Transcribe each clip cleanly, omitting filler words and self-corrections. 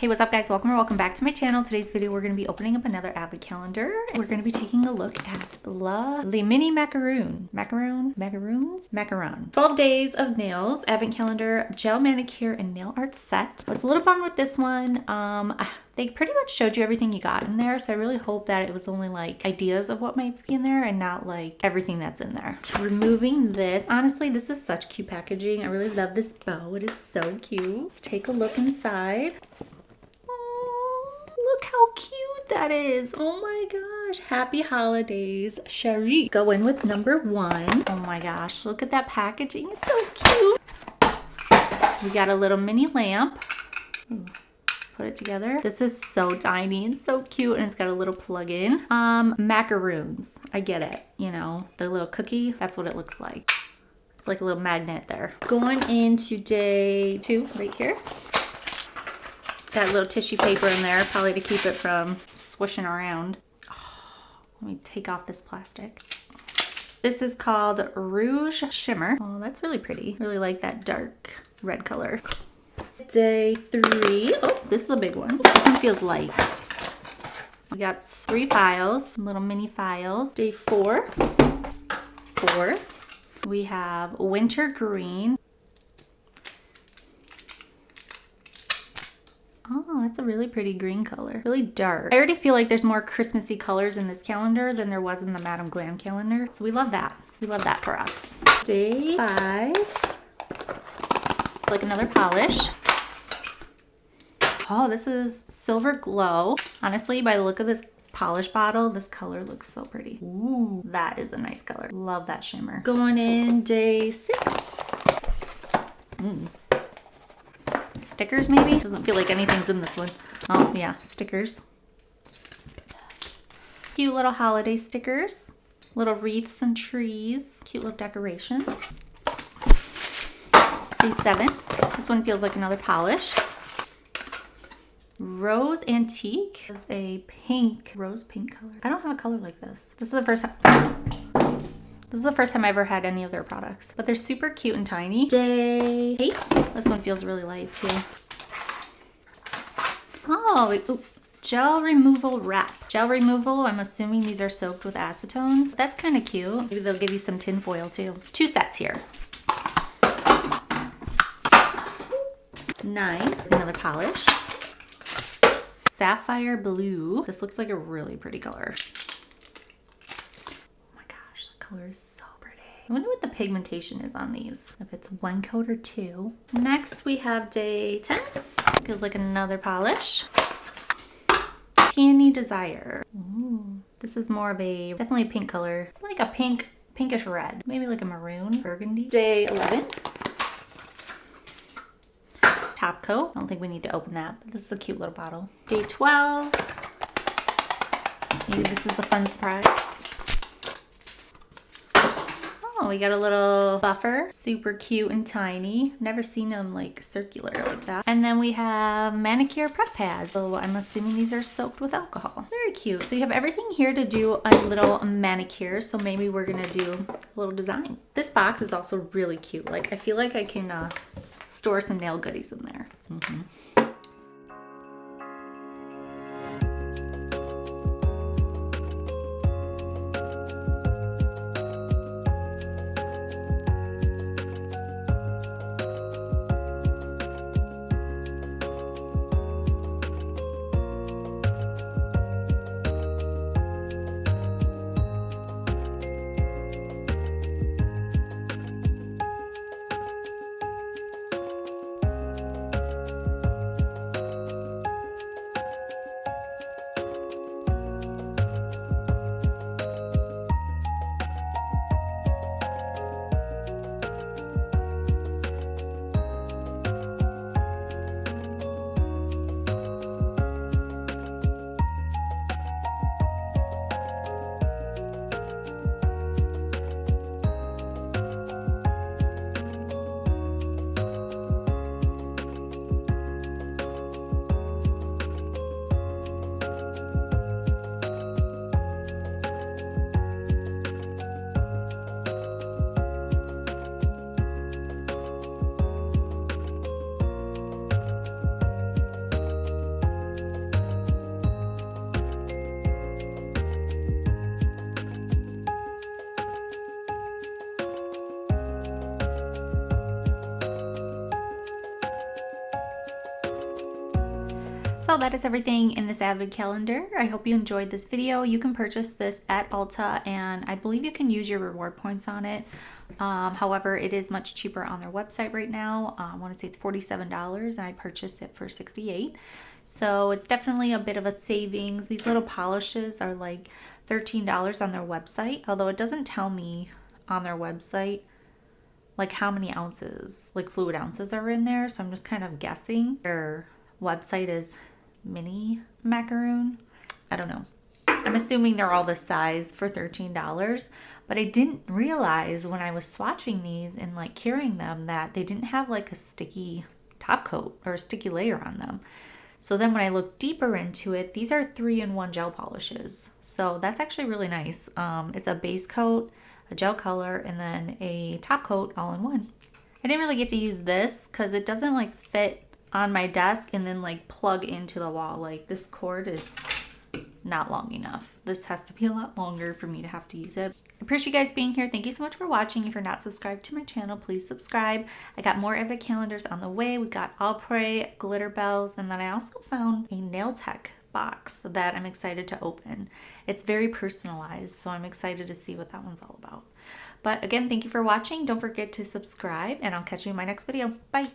Hey, what's up guys? Welcome back to my channel. Today's video we're going to be opening up another advent calendar. We're going to be taking a look at the Mini Macaron. Macaron. 12 days of nails, advent calendar, gel manicure, and nail art set. I was a little bummed with this one. They pretty much showed you everything you got in there, so I really hope that it was only like ideas of what might be in there and not like everything that's in there. Removing this, honestly, this is such cute packaging. I really love this bow. It is so cute. Let's take a look inside. Look how cute that is. Oh my gosh. Happy holidays, Cherie. Go in with number 1. Oh my gosh. Look at that packaging. It's so cute. We got a little mini lamp. Ooh. Put it together. This is so tiny and so cute, and it's got a little plug-in. Macarons. I get it. You know, the little cookie. That's what it looks like. It's like a little magnet there. Going into day 2 right here. Got a little tissue paper in there, probably to keep it from swishing around. Oh, let me take off this plastic. This is called Rouge Shimmer. Oh, that's really pretty. Really like that dark red color. Day 3. Oh, this is a big one. This one feels light. We got 3 files, little mini files. Day 4. We have Winter Green. Oh, that's a really pretty green color. Really dark. I already feel like there's more Christmassy colors in this calendar than there was in the Madame Glam calendar. So we love that. We love that for us. Day 5. Like another polish. Oh, this is Silver Glow. Honestly, by the look of this polish bottle, this color looks so pretty. Ooh, that is a nice color. Love that shimmer. Going in day 6. Stickers maybe? Doesn't feel like anything's in this one. Oh yeah, stickers. Cute little holiday stickers. Little wreaths and trees. Cute little decorations. Day 7. This one feels like another polish. Rose Antique is a pink, rose pink color. I don't have a color like this. This is the first time I ever had any of their products, but they're super cute and tiny. Day 8. This one feels really light too. Oh, ooh, gel removal wrap. Gel removal, I'm assuming these are soaked with acetone. That's kind of cute. Maybe they'll give you some tin foil too. 2 sets here. 9, another polish. Sapphire blue. This looks like a really pretty color. Oh my gosh, that color is so pretty. I wonder what the pigmentation is on these. If it's 1 coat or 2. Next we have day 10. Feels like another polish. Peony Desire. Ooh, this is more of a, definitely a pink color. It's like a pinkish red. Maybe like a maroon, burgundy. Day 11. Top coat. I don't think we need to open that, but this is a cute little bottle. Day 12. Maybe this is a fun surprise. Oh, we got a little buffer. Super cute and tiny. Never seen them like circular like that. And then we have manicure prep pads. So I'm assuming these are soaked with alcohol. Very cute. So you have everything here to do a little manicure. So maybe we're gonna do a little design. This box is also really cute. Like I feel like I can store some nail goodies in there. So that is everything in this advent calendar. I hope you enjoyed this video. You can purchase this at Ulta, and I believe you can use your reward points on it. However, it is much cheaper on their website right now. I want to say it's $47, and I purchased it for $68. So it's definitely a bit of a savings. These little polishes are like $13 on their website, although it doesn't tell me on their website like how many ounces, like fluid ounces are in there. So I'm just kind of guessing. Their website is Mini Macaron. I don't know. I'm assuming they're all the size for $13, but I didn't realize when I was swatching these and like curing them that they didn't have like a sticky top coat or a sticky layer on them. So then when I look deeper into it, these are 3-in-1 gel polishes. So that's actually really nice. It's a base coat, a gel color, and then a top coat all in one. I didn't really get to use this because it doesn't like fit on my desk and then like plug into the wall. Like this cord is not long enough. This has to be a lot longer for me to have to use it. I appreciate you guys being here. Thank you so much for watching. If you're not subscribed to my channel, please subscribe. I got more advent calendars on the way. We got Allpray, glitter bells, and then I also found a nail tech box that I'm excited to open. It's very personalized, so I'm excited to see what that one's all about. But again, thank you for watching. Don't forget to subscribe, and I'll catch you in my next video. Bye.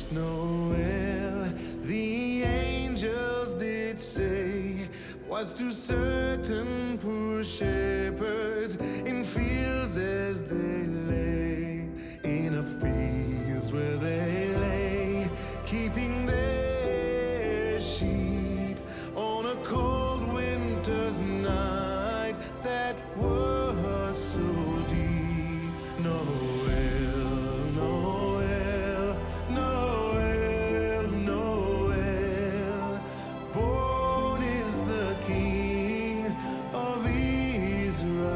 Noel, the angels did say, was to certain poor shepherds in fields as they lay, in a fields where they lay, keeping their sheep on a cold winter's night that was so deep. Noel, Noel, Noel, Noel, born is the King of Israel.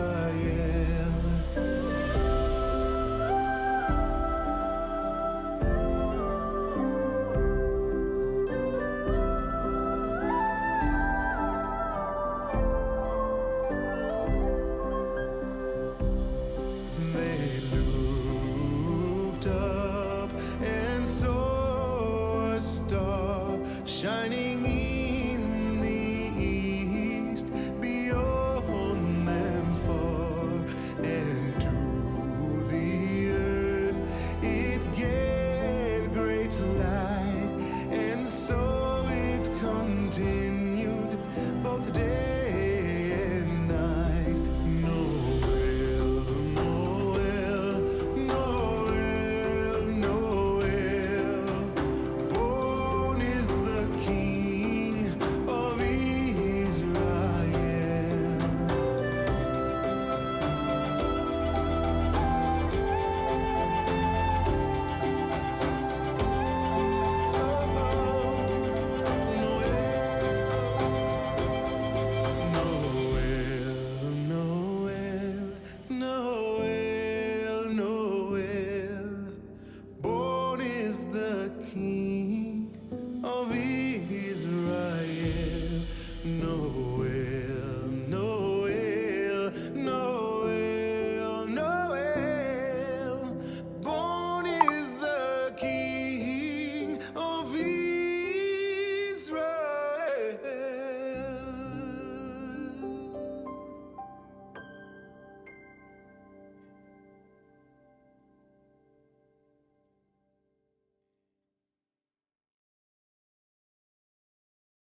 They looked up and saw a star shining